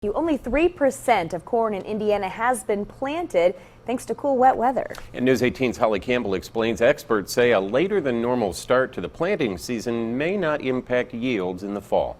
Only 3% of corn in Indiana has been planted thanks to cool, wet weather. And News 18's Holly Campbell explains experts say a later than normal start to the planting season may not impact yields in the fall.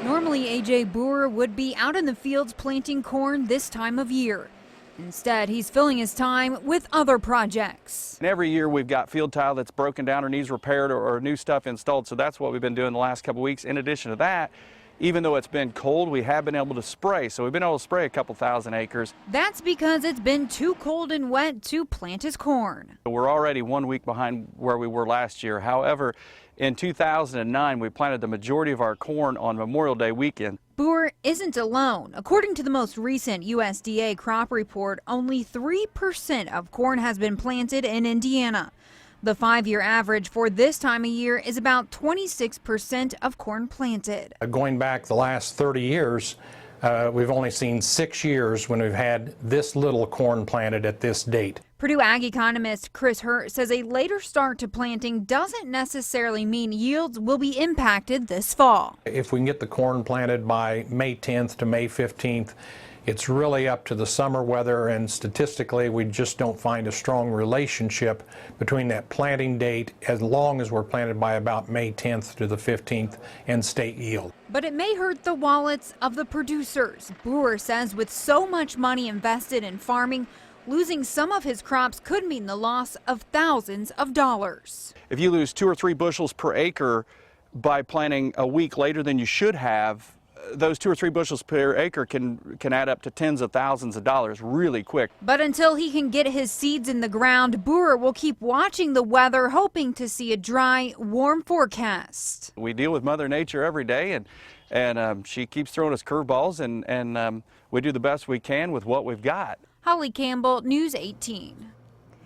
Normally, A.J. Boer would be out in the fields planting corn this time of year. Instead, he's filling his time with other projects. And every year we've got field tile that's broken down or needs repaired or new stuff installed, so that's what we've been doing the last couple weeks. In addition to that, even though it's been cold, we have been able to spray, so we've been able to spray a couple thousand acres. That's because it's been too cold and wet to plant his corn. We're already 1 week behind where we were last year. However, in 2009, we planted the majority of our corn on Memorial Day weekend. Boer isn't alone. According to the most recent USDA crop report, only 3% of corn has been planted in Indiana. The 5-year average for this time of year is about 26% of corn planted. Going back the last 30 years, we've only seen 6 years when we've had this little corn planted at this date. Purdue ag economist Chris Hurt says a later start to planting doesn't necessarily mean yields will be impacted this fall. If we can get the corn planted by May 10th to May 15th, it's really up to the summer weather, and statistically we just don't find a strong relationship between that planting date as long as we're planted by about May 10th to the 15th and state yield. But it may hurt the wallets of the producers. Boer says with so much money invested in farming, losing some of his crops could mean the loss of thousands of dollars. If you lose 2 or 3 bushels per acre by planting a week later than you should have, those 2 or 3 bushels per acre can add up to tens of thousands of dollars really quick. But until he can get his seeds in the ground, Boer will keep watching the weather, hoping to see a dry, warm forecast. We deal with Mother Nature every day, and she keeps throwing us curveballs, and we do the best we can with what we've got. Holly Campbell, News 18.